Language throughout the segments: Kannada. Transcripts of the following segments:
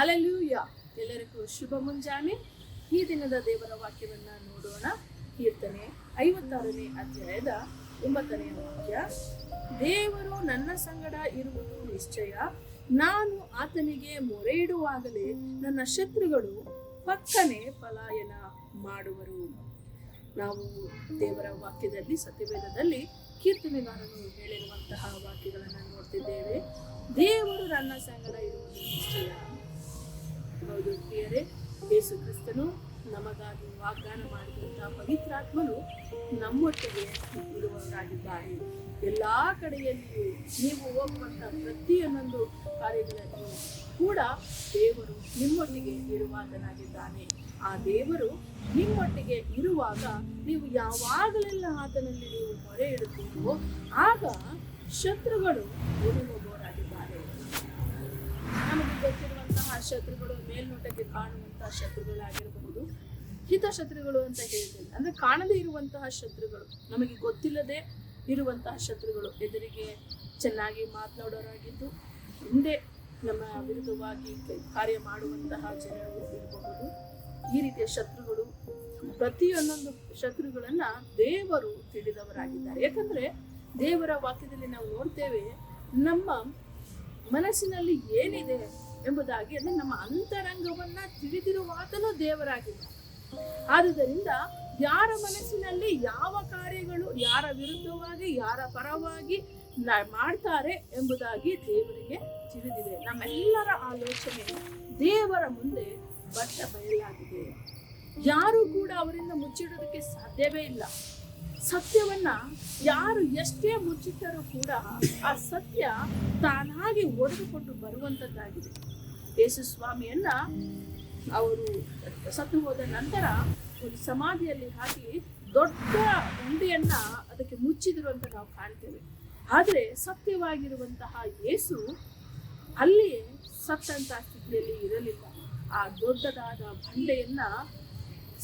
ಹಲ್ಲೆಲೂಯ. ಎಲ್ಲರಿಗೂ ಶುಭ ಮುಂಜಾನೆ. ಈ ದಿನದ ದೇವರ ವಾಕ್ಯವನ್ನ ನೋಡೋಣ. ಕೀರ್ತನೆ 56ನೇ ಅಧ್ಯಾಯದ 9ನೇ ವಾಕ್ಯ. ದೇವರು ನನ್ನ ಸಂಗಡ ಇರುವುದು ನಿಶ್ಚಯ, ನಾನು ಆತನಿಗೆ ಮೊರೆ ಇಡುವಾಗಲೇ ನನ್ನ ಶತ್ರುಗಳು ಪಕ್ಕನೆ ಪಲಾಯನ ಮಾಡುವರು. ನಾವು ದೇವರ ವಾಕ್ಯದಲ್ಲಿ, ಸತ್ಯವೇದದಲ್ಲಿ ಕೀರ್ತನೆಗಾರನು ಹೇಳಿರುವಂತಹ ವಾಕ್ಯಗಳನ್ನು ನೋಡ್ತಿದ್ದೇವೆ. ದೇವರು ನನ್ನ ಸಂಗಡ ಇರುವುದು ನಿಶ್ಚಯ. ಹೌದು ಪ್ರಿಯರೇ, ಯೇಸು ಕ್ರಿಸ್ತನು ನಮಗಾಗಿ ವಾಗ್ದಾನ ಮಾಡಿದಂತಹ ಪವಿತ್ರಾತ್ಮನು ನಮ್ಮೊಟ್ಟಿಗೆ ಇರುವವರಾಗಿದ್ದಾರೆ. ಎಲ್ಲಾ ಕಡೆಯಲ್ಲಿಯೂ ನೀವು ಹೋಗುವಂತಹ ಪ್ರತಿಯೊಂದೊಂದು ಕಾರ್ಯಗಳಲ್ಲಿಯೂ ಕೂಡ ದೇವರು ನಿಮ್ಮೊಟ್ಟಿಗೆ ಇರುವಾತನಾಗಿದ್ದಾನೆ. ಆ ದೇವರು ನಿಮ್ಮೊಟ್ಟಿಗೆ ಇರುವಾಗ ನೀವು ಯಾವಾಗಲೆಲ್ಲ ಆತನಲ್ಲಿ ನೀವು ಮೊರೆ ಇಡುತ್ತೀರೋ ಆಗ ಶತ್ರುಗಳು ಓಡಿ ಹೋಗುವವರಾಗಿದ್ದಾರೆ. ನಮಗೆ ಗೊತ್ತಿರುವಂತಹ ಶತ್ರುಗಳು ಮೇಲ್ನೋಟಕ್ಕೆ ಕಾಣುವಂತಹ ಶತ್ರುಗಳಾಗಿರಬಹುದು, ಹಿತಶತ್ರುಗಳು ಅಂತ ಹೇಳ್ತೇವೆ. ಅಂದ್ರೆ ಕಾಣದೇ ಇರುವಂತಹ ಶತ್ರುಗಳು, ನಮಗೆ ಗೊತ್ತಿಲ್ಲದೆ ಇರುವಂತಹ ಶತ್ರುಗಳು, ಎದುರಿಗೆ ಚೆನ್ನಾಗಿ ಮಾತನಾಡೋರಾಗಿದ್ದು ಹಿಂದೆ ನಮ್ಮ ವಿರುದ್ಧವಾಗಿ ಕಾರ್ಯ ಮಾಡುವಂತಹ ಜನರು ಇರಬಹುದು. ಈ ರೀತಿಯ ಶತ್ರುಗಳು, ಪ್ರತಿಯೊಂದೊಂದು ಶತ್ರುಗಳನ್ನ ದೇವರು ತಿಳಿದವರಾಗಿದ್ದಾರೆ. ಯಾಕಂದ್ರೆ ದೇವರ ವಾಕ್ಯದಲ್ಲಿ ನಾವು ನೋಡ್ತೇವೆ, ನಮ್ಮ ಮನಸ್ಸಿನಲ್ಲಿ ಏನಿದೆ ಎಂಬುದಾಗಿ, ಅಂದ್ರೆ ನಮ್ಮ ಅಂತರಂಗವನ್ನ ತಿಳಿದಿರುವಾತನು ದೇವರಾಗಿದ್ದಾನೆ. ಆದುದರಿಂದ ಯಾರ ಮನಸ್ಸಿನಲ್ಲಿ ಯಾವ ಕಾರ್ಯಗಳು ಯಾರ ವಿರುದ್ಧವಾಗಿ ಯಾರ ಪರವಾಗಿ ಮಾಡ್ತಾರೆ ಎಂಬುದಾಗಿ ದೇವರಿಗೆ ತಿಳಿದಿದೆ. ನಮ್ಮೆಲ್ಲರ ಆಲೋಚನೆ ದೇವರ ಮುಂದೆ ಬಟ್ಟ ಬಯಲಾಗಿದೆ. ಯಾರು ಕೂಡ ಅವರಿಂದ ಮುಚ್ಚಿಡೋದಕ್ಕೆ ಸಾಧ್ಯವೇ ಇಲ್ಲ. ಸತ್ಯವನ್ನ ಯಾರು ಎಷ್ಟೇ ಮುಚ್ಚಿಟ್ಟರೂ ಕೂಡ ಆ ಸತ್ಯ ತಾನಾಗಿ ಒಡೆದುಕೊಂಡು ಬರುವಂತದ್ದಾಗಿದೆ. ಯೇಸು ಸ್ವಾಮಿಯನ್ನ ಅವರು ಸತ್ತು ಹೋದ ನಂತರ ಒಂದು ಸಮಾಧಿಯಲ್ಲಿ ಹಾಕಿ ದೊಡ್ಡ ಉಂಡೆಯನ್ನ ಅದಕ್ಕೆ ಮುಚ್ಚಿದ್ರು ಅಂತ ನಾವು ಕಾಣ್ತೇವೆ. ಆದ್ರೆ ಸತ್ಯವಾಗಿರುವಂತಹ ಯೇಸು ಅಲ್ಲಿಯೇ ಸತ್ತಂತಹ ಸ್ಥಿತಿಯಲ್ಲಿ ಇರಲಿಲ್ಲ. ಆ ದೊಡ್ಡದಾದ ಬಂಡೆಯನ್ನ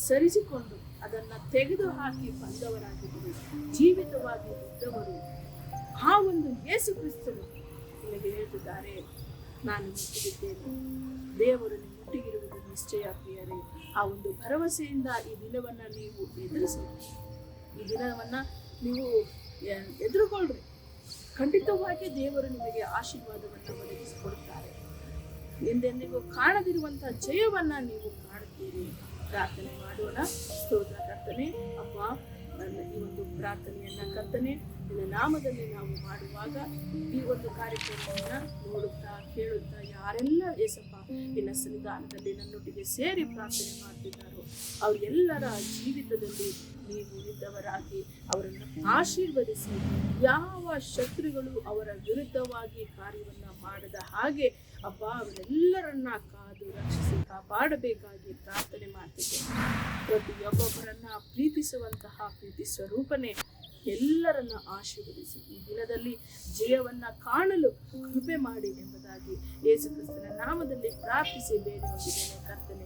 ಸರಿಸಿಕೊಂಡು ಅದನ್ನ ತೆಗೆದು ಹಾಕಿ ಬಂದವರಾಗಿದ್ದರು, ಜೀವಿತವಾಗಿ ಇದ್ದವರು. ಆ ಒಂದು ಯೇಸು ಕ್ರಿಸ್ತನು ನಿಮಗೆ ಹೇಳ್ತಿದ್ದಾರೆ, ನಾನು ಮುಟ್ಟಿದ್ದೇನೆ, ದೇವರು ನಿಮ್ಮೊಟ್ಟಿಗಿರುವುದು ನಿಶ್ಚಯ. ಪ್ರಿಯರೇ, ಆ ಒಂದು ಭರವಸೆಯಿಂದ ಈ ದಿನವನ್ನ ನೀವು ಎದುರಿಸಿ, ಈ ದಿನವನ್ನ ನೀವು ಎದುರುಗೊಳ್ರಿ. ಖಂಡಿತವಾಗಿ ದೇವರು ನಿಮಗೆ ಆಶೀರ್ವಾದವನ್ನು ಒದಗಿಸಿಕೊಡುತ್ತಾರೆ. ಎಂದೆಂದಿಗೂ ಕಾಣದಿರುವಂತಹ ಜಯವನ್ನ ನೀವು ಕಾಣುತ್ತೀರಿ. ಪ್ರಾರ್ಥನೆ ಮಾಡೋಣ. ಸ್ತೋತ್ರ ಕರ್ತನೆ, ಅಪ್ಪ, ಈ ಒಂದು ಪ್ರಾರ್ಥನೆಯನ್ನ ಕರ್ತನೆ ನಿನ್ನ ನಾಮದಲ್ಲಿ ನಾವು ಮಾಡುವಾಗ ಈ ಒಂದು ಕಾರ್ಯಕ್ರಮವನ್ನ ನೋಡುತ್ತಾ ಕೇಳುತ್ತಾ ಯಾರೆಲ್ಲ ಏಸಪ್ಪ ನಿನ್ನ ಸನ್ನಿಧಾನದಲ್ಲಿ ನನ್ನೊಟ್ಟಿಗೆ ಸೇರಿ ಪ್ರಾರ್ಥನೆ ಮಾಡ್ತಿದ್ದಾರೋ ಅವರೆಲ್ಲರ ಜೀವಿತದಲ್ಲಿ ನೀವು ಇದ್ದವರಾಗಿ ಅವರನ್ನು ಆಶೀರ್ವದಿಸಿ, ಯಾವ ಶತ್ರುಗಳು ಅವರ ವಿರುದ್ಧವಾಗಿ ಕಾರ್ಯವನ್ನ ಮಾಡದ ಹಾಗೆ ಅಪ್ಪ ಅವರೆಲ್ಲರನ್ನ ಕಾದು ರಕ್ಷಿಸಿ ಕಾಪಾಡಬೇಕಾಗಿ ಪ್ರಾರ್ಥನೆ ಮಾಡ್ತಿದ್ದೇನೆ. ಪ್ರತಿಯೊಬ್ಬೊಬ್ಬರನ್ನ ಪ್ರೀತಿಸುವಂತಹ ಪ್ರೀತಿ ಸ್ವರೂಪನೇ ಎಲ್ಲರನ್ನ ಆಶೀರ್ವದಿಸಿ ಈ ದಿನದಲ್ಲಿ ಜಯವನ್ನ ಕಾಣಲು ಕೃಪೆ ಮಾಡಿ ಎಂಬುದಾಗಿ ಯೇಸು ಕ್ರಿಸ್ತನ ನಾಮದಲ್ಲಿ ಪ್ರಾರ್ಥಿಸಿ ಬೇಡಿ ಹೋಗಿದ್ದೇನೆ ಕರ್ತನೆ.